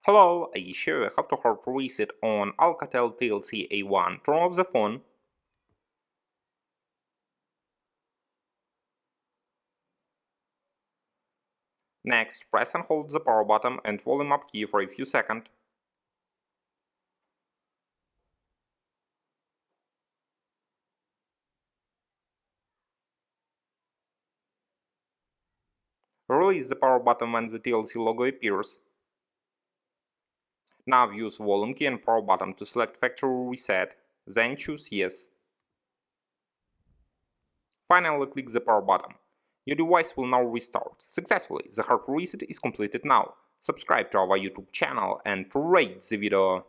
Hello, I show you how to hard reset on Alcatel TLC A1. Turn off the phone. Next, press and hold the power button and volume up key for a few seconds. Release the power button when the TLC logo appears. Now use volume key and power button to select factory reset, then choose yes. Finally click the power button. Your device will now restart successfully. The hard reset is completed now. Subscribe to our YouTube channel and rate the video.